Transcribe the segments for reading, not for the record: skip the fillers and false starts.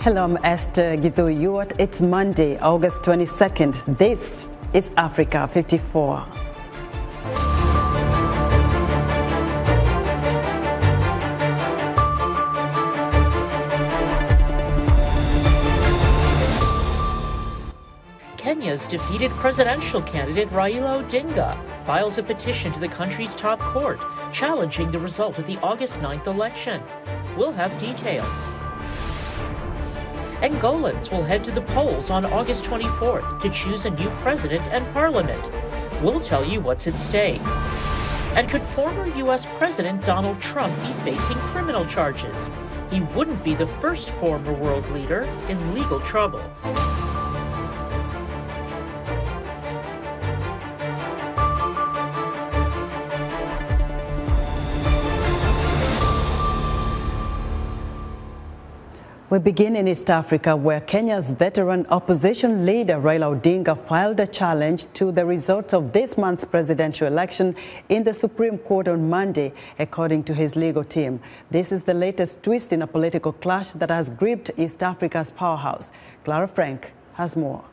Hello, I'm Esther Githu-Yuat. It's Monday, August 22nd. This is Africa 54. Kenya's defeated presidential candidate Raila Odinga files a petition to the country's top court challenging the result of the August 9th election. We'll have details. Angolans will head to the polls on August 24th to choose a new president and parliament. We'll tell you what's at stake. And could former U.S. President Donald Trump be facing criminal charges? He wouldn't be the first former world leader in legal trouble. We begin in East Africa, where Kenya's veteran opposition leader Raila Odinga filed a challenge to the results of this month's presidential election in the Supreme Court on Monday, according to his legal team. This is the latest twist in a political clash that has gripped East Africa's powerhouse. Clara Frank has more.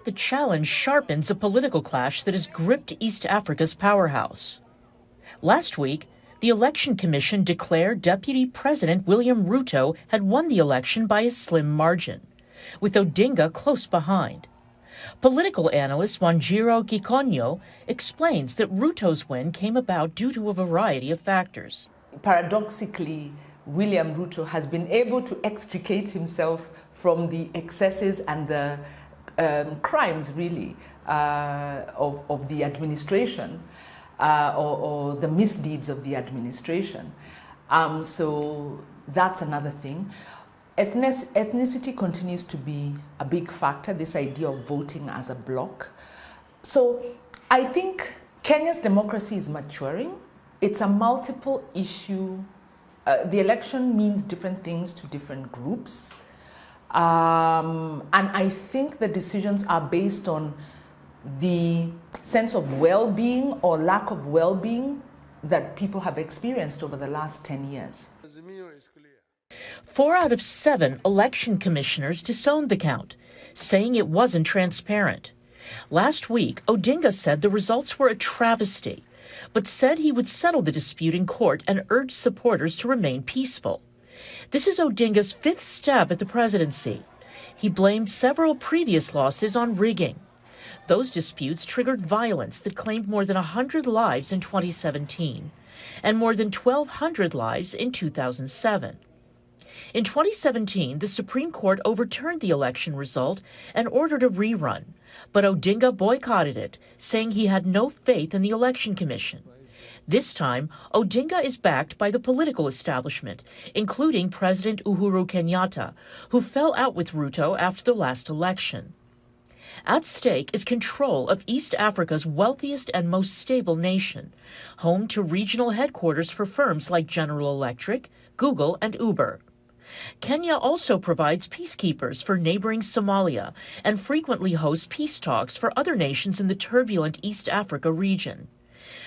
The challenge sharpens a political clash that has gripped East Africa's powerhouse. Last week, the Election Commission declared Deputy President William Ruto had won the election by a slim margin, with Odinga close behind. Political analyst Wanjiro Gikonyo explains that Ruto's win came about due to a variety of factors. Paradoxically, William Ruto has been able to extricate himself from the excesses and the crimes, really, of the administration. Or the misdeeds of the administration. So that's another thing. Ethnicity continues to be a big factor, this idea of voting as a bloc. So I think Kenya's democracy is maturing. It's a multiple issue. The election means different things to different groups. And I think the decisions are based on the sense of well-being or lack of well-being that people have experienced over the last 10 years. 4 out of 7 election commissioners disowned the count, saying it wasn't transparent. Last week, Odinga said the results were a travesty, but said he would settle the dispute in court and urged supporters to remain peaceful. This is Odinga's 5th stab at the presidency. He blamed several previous losses on rigging. Those disputes triggered violence that claimed more than 100 lives in 2017 and more than 1,200 lives in 2007. In 2017, the Supreme Court overturned the election result and ordered a rerun, but Odinga boycotted it, saying he had no faith in the Election Commission. This time, Odinga is backed by the political establishment, including President Uhuru Kenyatta, who fell out with Ruto after the last election. At stake is control of East Africa's wealthiest and most stable nation, home to regional headquarters for firms like General Electric, Google, and Uber. Kenya also provides peacekeepers for neighboring Somalia and frequently hosts peace talks for other nations in the turbulent East Africa region.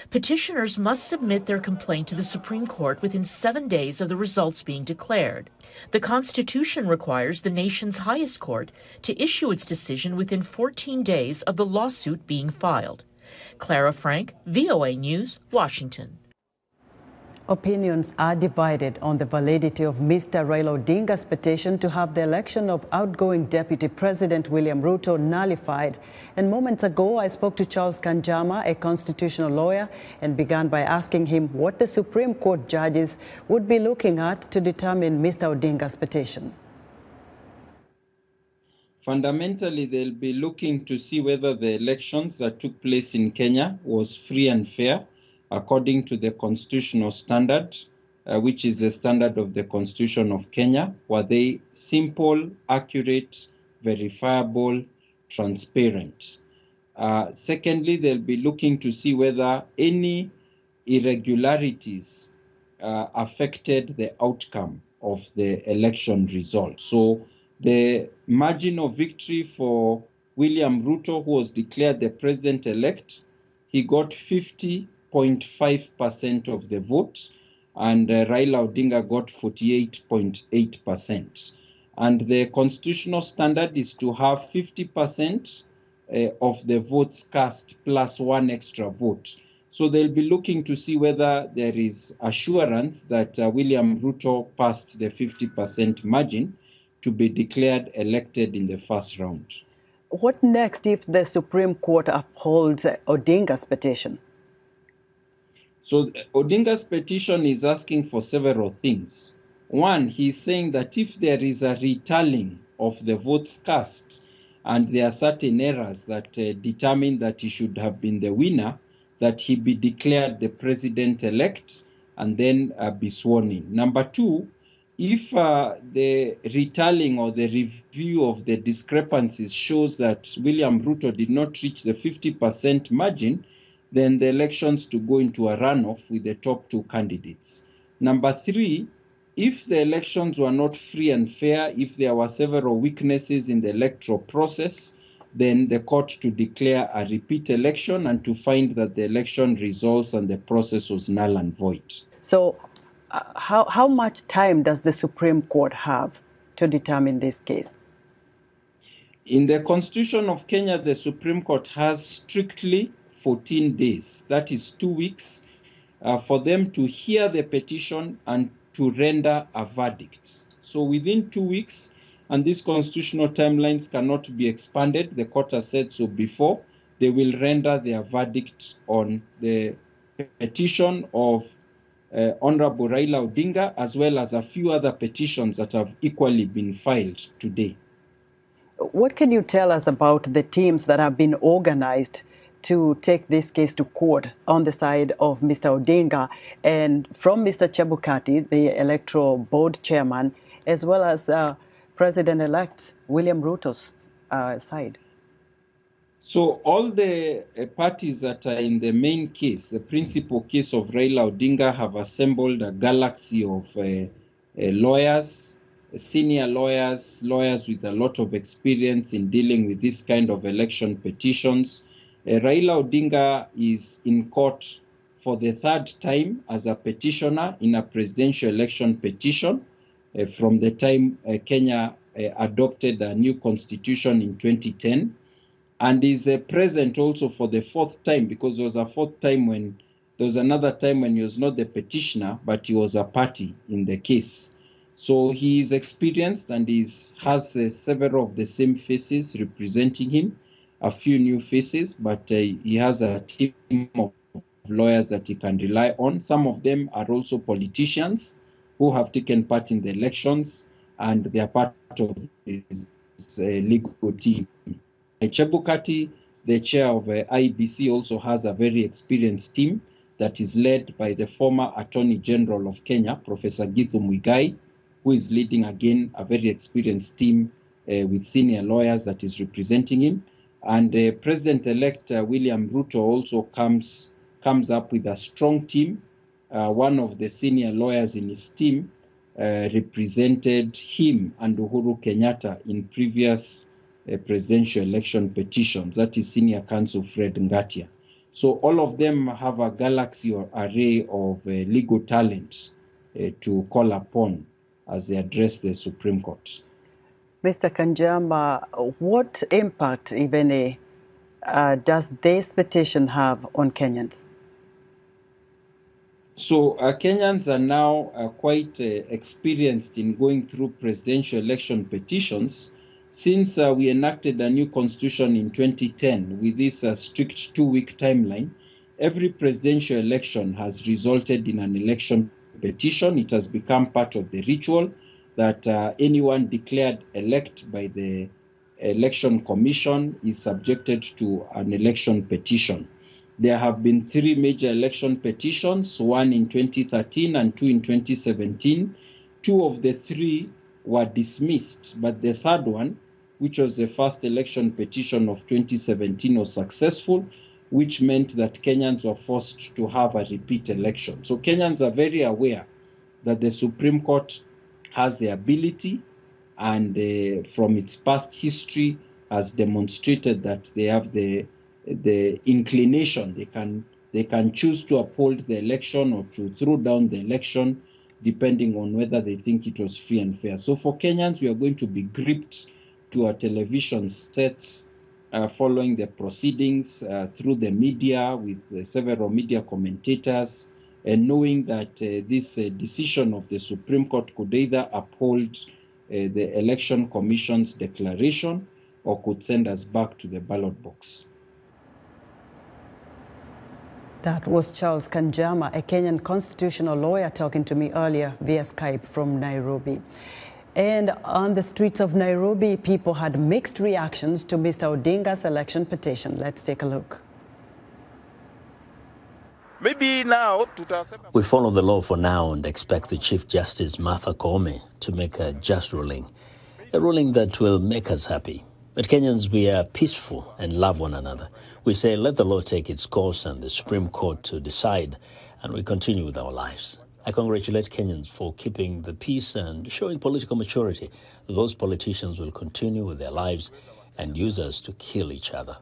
Petitioners must submit their complaint to the Supreme Court within 7 days of the results being declared. The Constitution requires the nation's highest court to issue its decision within 14 days of the lawsuit being filed. Clara Frank, VOA News, Washington. Opinions are divided on the validity of Mr. Raila Odinga's petition to have the election of outgoing Deputy President William Ruto nullified. And moments ago, I spoke to Charles Kanjama, a constitutional lawyer, and began by asking him what the Supreme Court judges would be looking at to determine Mr. Odinga's petition. Fundamentally, they'll be looking to see whether the elections that took place in Kenya was free and fair, according to the constitutional standard, which is the standard of the Constitution of Kenya. Were they simple, accurate, verifiable, transparent? Secondly, they'll be looking to see whether any irregularities affected the outcome of the election result. So the margin of victory for William Ruto, who was declared the president-elect, he got 50.5% of the vote, and Raila Odinga got 48.8%. And the constitutional standard is to have 50% of the votes cast plus one extra vote. So they'll be looking to see whether there is assurance that William Ruto passed the 50% margin to be declared elected in the first round. What next if the Supreme Court upholds Odinga's petition? So Odinga's petition is asking for several things. One, he's saying that if there is a retallying of the votes cast and there are certain errors that determine that he should have been the winner, that he be declared the president-elect and then be sworn in. Number two, if the retallying or the review of the discrepancies shows that William Ruto did not reach the 50% margin, then the elections to go into a runoff with the top two candidates. Number three, if the elections were not free and fair, if there were several weaknesses in the electoral process, then the court to declare a repeat election and to find that the election results and the process was null and void. So how much time does the Supreme Court have to determine this case? In the Constitution of Kenya, the Supreme Court has strictly 14 days, that is 2 weeks, for them to hear the petition and to render a verdict. So within 2 weeks, and these constitutional timelines cannot be expanded, the court has said so before, they will render their verdict on the petition of Honorable Raila Odinga, as well as a few other petitions that have equally been filed today. What can you tell us about the teams that have been organized to take this case to court on the side of Mr. Odinga and from Mr. Chebukati, the Electoral Board Chairman, as well as President-elect William Ruto's side? So all the parties that are in the main case, the principal case of Raila Odinga, have assembled a galaxy of lawyers, senior lawyers, lawyers with a lot of experience in dealing with this kind of election petitions. Raila Odinga is in court for the third time as a petitioner in a presidential election petition from the time Kenya adopted a new constitution in 2010, and is present also for the fourth time, because there was a fourth time when there was another time when he was not the petitioner, but he was a party in the case. So he is experienced and has several of the same faces representing him, a few new faces, but he has a team of lawyers that he can rely on. Some of them are also politicians who have taken part in the elections, and they are part of his legal team. Chebukati, the chair of IEBC, also has a very experienced team that is led by the former Attorney General of Kenya, Professor Githu Muigai, who is leading again a very experienced team with senior lawyers that is representing him. And President-elect William Ruto also comes up with a strong team. One of the senior lawyers in his team represented him and Uhuru Kenyatta in previous presidential election petitions. That is Senior Counsel Fred Ngatia. So all of them have a galaxy or array of legal talent to call upon as they address the Supreme Court. Mr. Kanjama, what impact, even does this petition have on Kenyans? So Kenyans are now quite experienced in going through presidential election petitions. Since we enacted a new constitution in 2010 with this strict 2-week timeline, every presidential election has resulted in an election petition. It has become part of the ritual that anyone declared elect by the Election Commission is subjected to an election petition. There have been 3 major election petitions, one in 2013 and 2 in 2017. 2 of the 3 were dismissed, but the third one, which was the first election petition of 2017, was successful, which meant that Kenyans were forced to have a repeat election. So Kenyans are very aware that the Supreme Court has the ability and from its past history has demonstrated that they have the inclination, they can They can choose to uphold the election or to throw down the election, depending on whether they think it was free and fair. So for Kenyans, we are going to be gripped to our television sets following the proceedings through the media with several media commentators, and knowing that this decision of the Supreme Court could either uphold the Election Commission's declaration or could send us back to the ballot box. That was Charles Kanjama, a Kenyan constitutional lawyer, talking to me earlier via Skype from Nairobi. And on the streets of Nairobi, people had mixed reactions to Mr. Odinga's election petition. Let's take a look. Maybe now, we follow the law for now and expect the Chief Justice Martha Koome to make a just ruling, a ruling that will make us happy. But Kenyans, we are peaceful and love one another. We say, let the law take its course and the Supreme Court to decide, and we continue with our lives. I congratulate Kenyans for keeping the peace and showing political maturity. Those politicians will continue with their lives and use us to kill each other.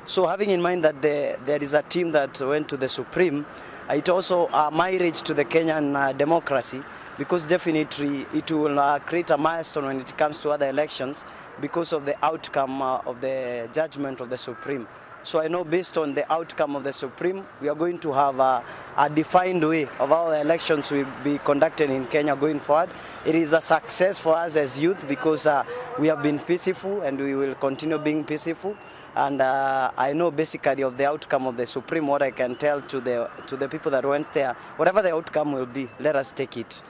So having in mind that there is a team that went to the Supreme, it also a marriage to the Kenyan democracy, because definitely it will create a milestone when it comes to other elections because of the outcome of the judgment of the Supreme. So I know based on the outcome of the Supreme, we are going to have a defined way of how the elections will be conducted in Kenya going forward. It is a success for us as youth because we have been peaceful and we will continue being peaceful. And I know basically of the outcome of the Supreme, what I can tell to the people that went there, whatever the outcome will be, let us take it.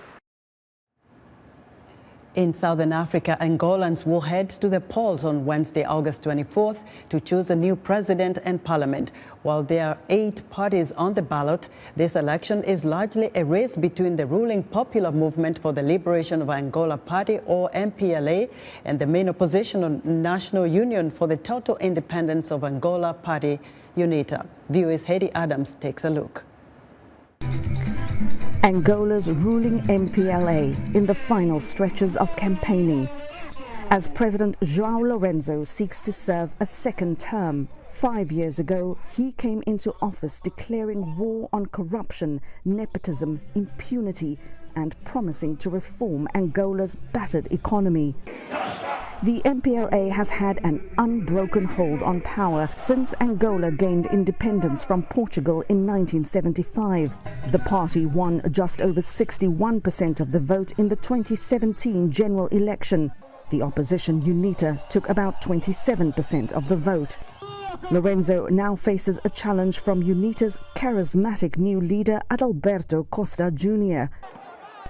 In Southern Africa, Angolans will head to the polls on Wednesday, August 24th, to choose a new president and parliament. While there are 8 parties on the ballot, this election is largely a race between the ruling Popular Movement for the Liberation of Angola Party, or MPLA, and the main opposition National Union for the Total Independence of Angola Party, UNITA. VOA's Hedy Adams takes a look. Angola's ruling MPLA in the final stretches of campaigning, as President João Lourenço seeks to serve a second term. 5 years ago, he came into office declaring war on corruption, nepotism, impunity, and promising to reform Angola's battered economy. The MPLA has had an unbroken hold on power since Angola gained independence from Portugal in 1975. The party won just over 61% of the vote in the 2017 general election. The opposition UNITA took about 27% of the vote. Lourenço now faces a challenge from UNITA's charismatic new leader Adalberto Costa Jr.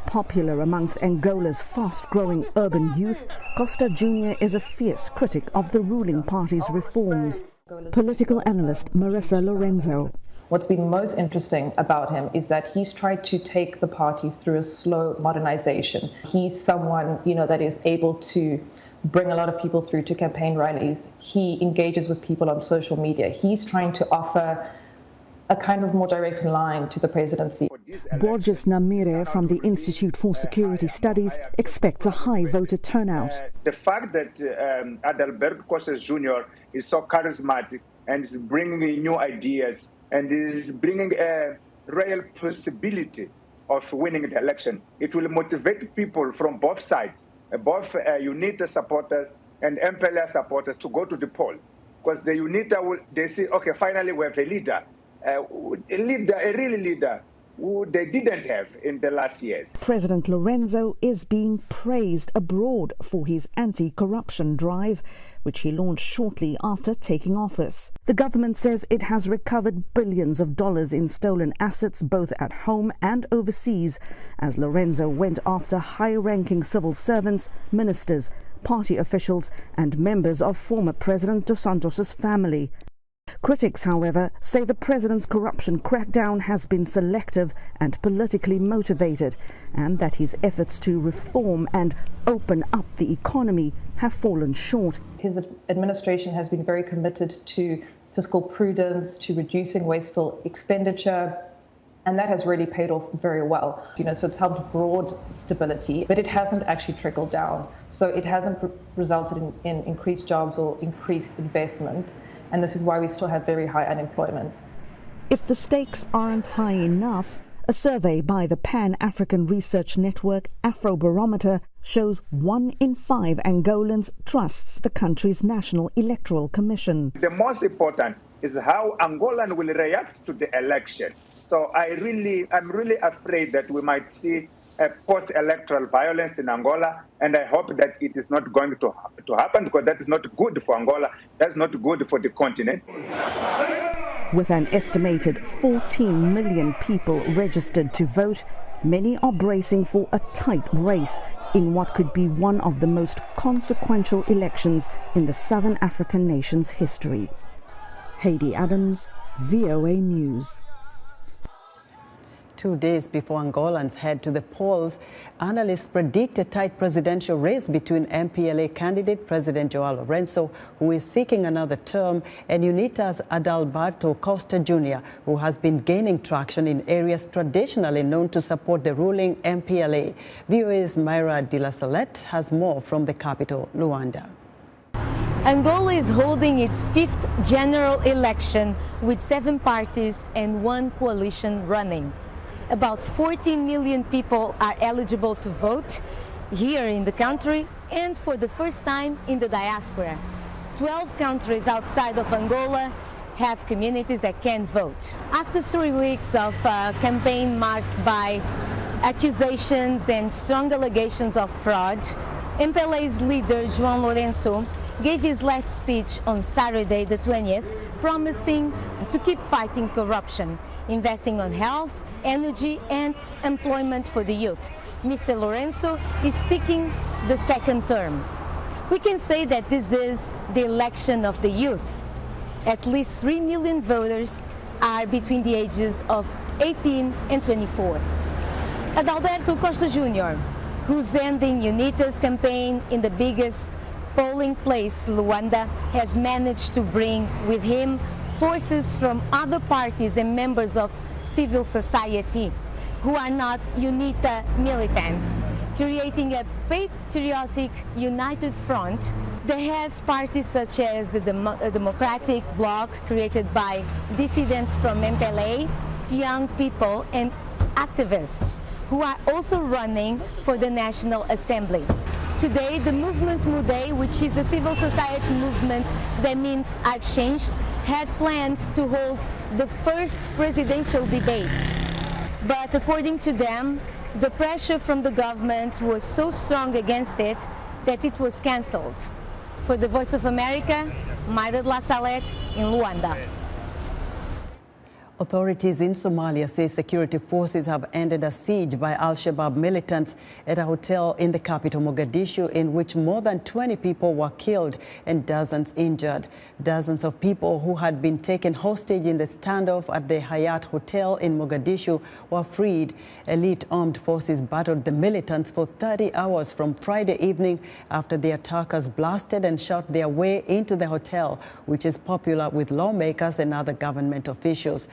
Popular amongst Angola's fast-growing urban youth, Costa Jr. is a fierce critic of the ruling party's reforms. Political analyst Marissa Lourenço. What's been most interesting about him is that he's tried to take the party through a slow modernization. He's someone, that is able to bring a lot of people through to campaign rallies. He engages with people on social media. He's trying to offer a kind of more direct line to the presidency. Borges Namire from the Institute for Security Studies expects a high voter turnout. The fact that Adalberto Costa Jr. is so charismatic and is bringing new ideas and is bringing a real possibility of winning the election, it will motivate people from both sides, both UNITA supporters and MPLA supporters, to go to the poll. Because the UNITA they say, okay, finally we have a leader. A real leader who they didn't have in the last years. President Lourenço is being praised abroad for his anti-corruption drive, which he launched shortly after taking office. The government says it has recovered billions of dollars in stolen assets both at home and overseas, as Lourenço went after high-ranking civil servants, ministers, party officials and members of former President Dos Santos's family. Critics, however, say the president's corruption crackdown has been selective and politically motivated, and that his efforts to reform and open up the economy have fallen short. His administration has been very committed to fiscal prudence, to reducing wasteful expenditure, and that has really paid off very well. So it's helped broad stability, but it hasn't actually trickled down. So it hasn't resulted in increased jobs or increased investment. And this is why we still have very high unemployment. If the stakes aren't high enough, a survey by the Pan-African Research Network Afrobarometer shows 1 in 5 Angolans trusts the country's National Electoral Commission. The most important is how Angolan will react to the election. So I'm really afraid that we might see a post-electoral violence in Angola, and I hope that it is not going to happen, because that is not good for Angola, that's not good for the continent. With an estimated 14 million people registered to vote, many are bracing for a tight race in what could be one of the most consequential elections in the Southern African nation's history. Heidi Adams, VOA News. 2 days before Angolans head to the polls, analysts predict a tight presidential race between MPLA candidate President João Lourenço, who is seeking another term, and UNITA's Adalberto Costa Jr., who has been gaining traction in areas traditionally known to support the ruling MPLA. VOA's Myra De La Salette has more from the capital, Luanda. Angola is holding its 5th general election with 7 parties and 1 coalition running. About 14 million people are eligible to vote here in the country and for the first time in the diaspora. 12 countries outside of Angola have communities that can vote. After 3 weeks of campaign marked by accusations and strong allegations of fraud, MPLA's leader João Lourenço gave his last speech on Saturday the 20th, promising to keep fighting corruption, investing on health, energy and employment for the youth. Mr. Lourenço is seeking the 2nd term. We can say that this is the election of the youth. At least 3 million voters are between the ages of 18 and 24. Adalberto Costa Jr., who's ending UNITA's campaign in the biggest polling place, Luanda, has managed to bring with him forces from other parties and members of civil society who are not UNITA militants, creating a patriotic united front that has parties such as the Democratic Bloc, created by dissidents from MPLA, young people and activists who are also running for the National Assembly. Today, the movement Mudei, which is a civil society movement that means I've changed, had planned to hold the first presidential debate. But according to them, the pressure from the government was so strong against it that it was cancelled. For the Voice of America, Myra De La Salette in Luanda. Authorities in Somalia say security forces have ended a siege by Al-Shabaab militants at a hotel in the capital, Mogadishu, in which more than 20 people were killed and dozens injured. Dozens of people who had been taken hostage in the standoff at the Hayat Hotel in Mogadishu were freed. Elite armed forces battled the militants for 30 hours from Friday evening after the attackers blasted and shot their way into the hotel, which is popular with lawmakers and other government officials.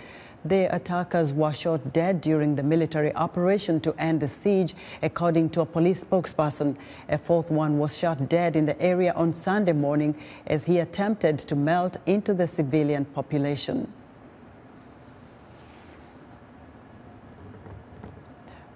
The attackers were shot dead during the military operation to end the siege, according to a police spokesperson. A 4th one was shot dead in the area on Sunday morning as he attempted to melt into the civilian population.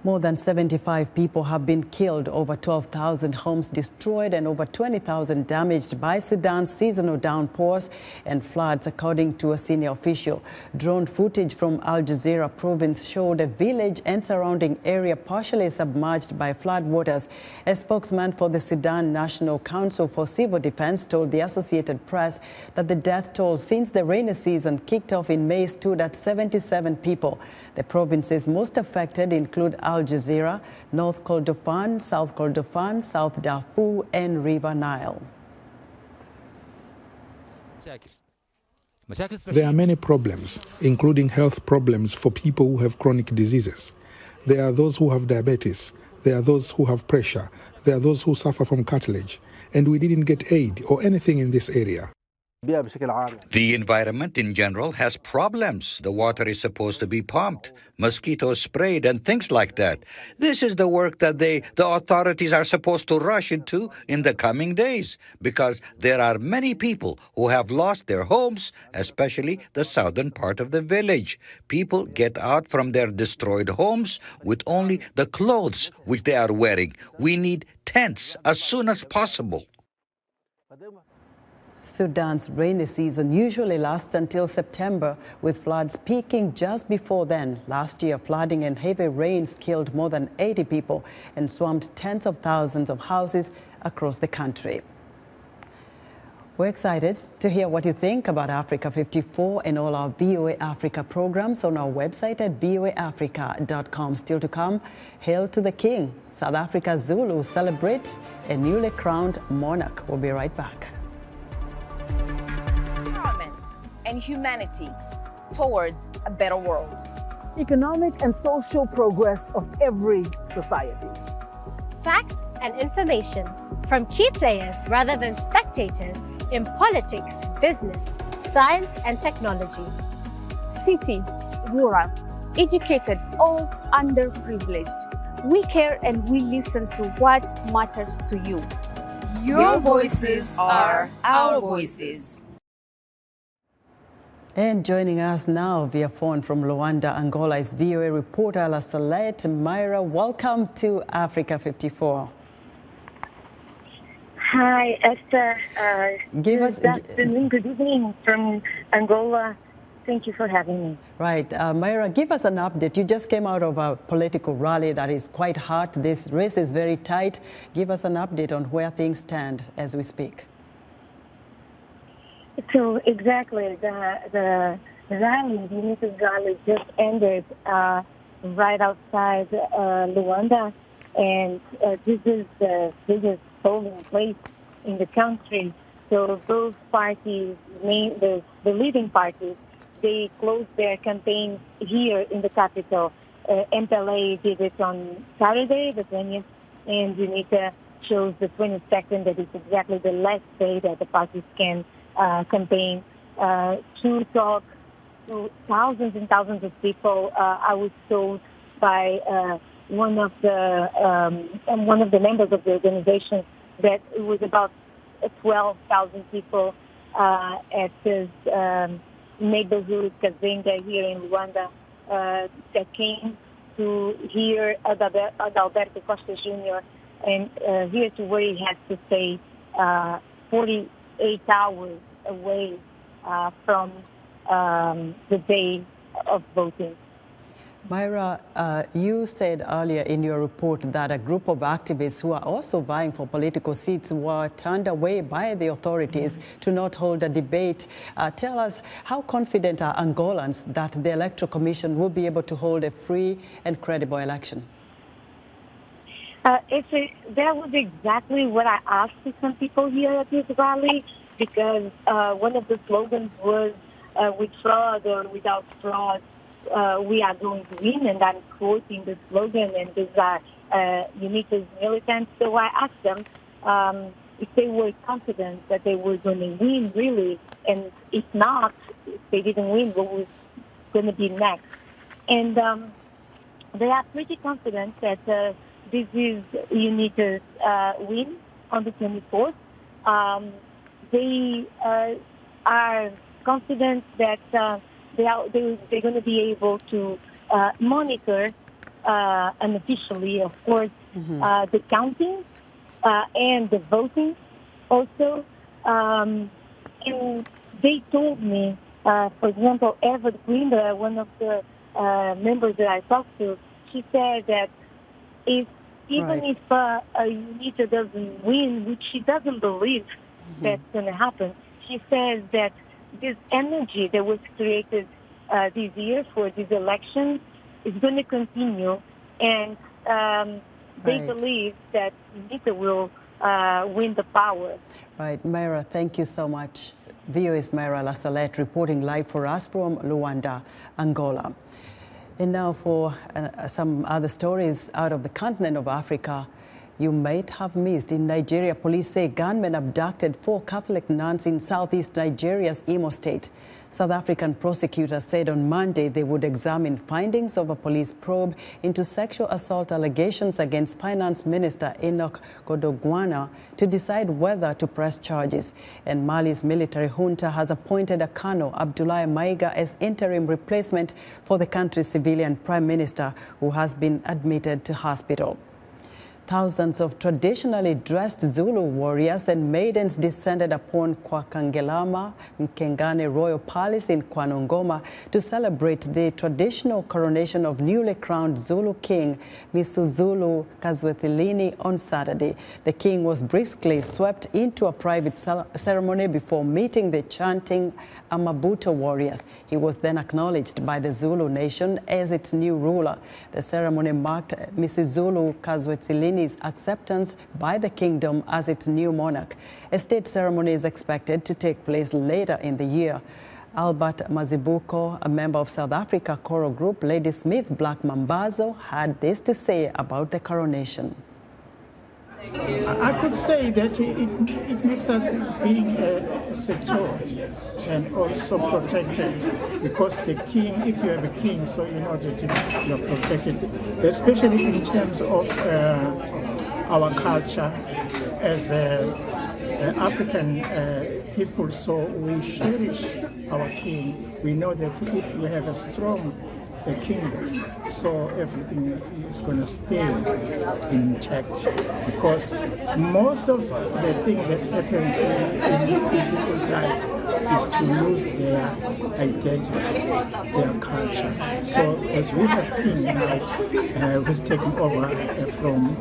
More than 75 people have been killed, over 12,000 homes destroyed, and over 20,000 damaged by Sudan's seasonal downpours and floods, according to a senior official. Drone footage from Al Jazeera province showed a village and surrounding area partially submerged by floodwaters. A spokesman for the Sudan National Council for Civil Defense told the Associated Press that the death toll since the rainy season kicked off in May stood at 77 people. The provinces most affected include Al Jazeera, North Kordofan, South Kordofan, South Darfur, and River Nile. There are many problems, including health problems for people who have chronic diseases. There are those who have diabetes. There are those who have pressure. There are those who suffer from cartilage. And we didn't get aid or anything in this area. The environment in general has problems. The water is supposed to be pumped, mosquitoes sprayed, and things like that. This is the work that the authorities are supposed to rush into in the coming days, because there are many people who have lost their homes, especially the southern part of the village. People get out from their destroyed homes with only the clothes which they are wearing. We need tents as soon as possible. Sudan's rainy season usually lasts until September, with floods peaking just before then. Last year, flooding and heavy rains killed more than 80 people and swamped tens of thousands of houses across the country. We're excited to hear what you think about Africa 54 and all our VOA Africa programs on our website at voaafrica.com. Still to come, Hail to the King. South Africa's Zulu celebrate a newly crowned monarch. We'll be right back. And humanity towards a better world. Economic and social progress of every society. Facts and information from key players rather than spectators in politics, business, science and technology. City, rural, educated, all underprivileged. We care and we listen to what matters to you. Your voices are our voices. And joining us now via phone from Luanda, Angola is VOA reporter La Salette. Myra, welcome to Africa 54. Hi, Esther. Good afternoon, good evening from Angola. Thank you for having me. Right. Myra, give us an update. You just came out of a political rally that is quite hot. This race is very tight. Give us an update on where things stand as we speak. So exactly, the rally, the unity rally just ended right outside Luanda, and this is the biggest polling place in the country. So those parties, the leading parties, they closed their campaigns here in the capital. MPLA did it on Saturday, the 20th, and UNITA chose the 22nd, that is exactly the last day that the parties can campaign to talk to thousands and thousands of people. I was told by one of the members of the organization that it was about 12,000 people at this neighborhood Kazenga here in Luanda that came to hear Adalberto Costa Jr. and here to where he has to stay 48 hours away from the day of voting. Myra, you said earlier in your report that a group of activists who are also vying for political seats were turned away by the authorities to not hold a debate. Tell us, how confident are Angolans that the Electoral Commission will be able to hold a free and credible election? That was exactly what I asked to some people here at this rally, because one of the slogans was, with fraud or without fraud, we are going to win, and I'm quoting the slogan, and these are UNITA's militants. So I asked them if they were confident that they were going to win, really, and if not, if they didn't win, what was going to be next. And they are pretty confident that this is UNITA's win on the 24th. They are confident that they're going to be able to monitor unofficially, of course, the counting and the voting also. And they told me, for example, Eva Grinder, one of the members that I talked to, she said that even if UNITA doesn't win, which she doesn't believe that's going to happen, she says that this energy that was created this year for this election is going to continue, and they believe that UNITA will win the power. Right, Myra, thank you so much. VOA's Myra La Salette reporting live for us from Luanda, Angola. And now for some other stories out of the continent of Africa. you might have missed. In Nigeria, police say gunmen abducted 4 Catholic nuns in southeast Nigeria's Imo State. South African prosecutors said on Monday they would examine findings of a police probe into sexual assault allegations against Finance Minister Enoch Godongwana to decide whether to press charges. And Mali's military junta has appointed a Colonel Abdoulaye Maiga as interim replacement for the country's civilian prime minister, who has been admitted to hospital. Thousands of traditionally dressed Zulu warriors and maidens descended upon Kwakangelama Nkengane Royal Palace in Kwanongoma to celebrate the traditional coronation of newly crowned Zulu King Misuzulu Kazwethilini on Saturday. The king was briskly swept into a private ceremony before meeting the chanting Amabuto warriors. He was then acknowledged by the Zulu nation as its new ruler. The ceremony marked Misuzulu Kazwethilini's acceptance by the kingdom as its new monarch. A state ceremony is expected to take place later in the year. Albert Mazibuko, a member of South Africa choral group Ladysmith Black Mambazo, had this to say about the coronation. I could say that it makes us being secured and also protected, because the king, if you have a king, so you know that you're protected, especially in terms of our culture as African people. So we cherish our king. We know that if we have a strong kingdom, so everything is going to stay intact, because most of the thing that happens in people's life is to lose their identity, their culture. So as we have king now, who's taken over from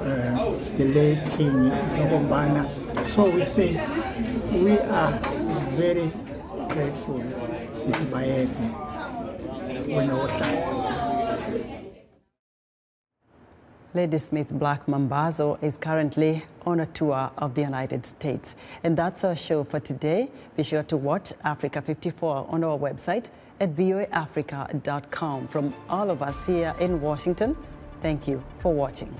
the late King Ngombana, so we say we are very grateful, City Bayede. Ladysmith Black Mambazo is currently on a tour of the United States. And that's our show for today. Be sure to watch Africa 54 on our website at voaafrica.com. From all of us here in Washington, thank you for watching.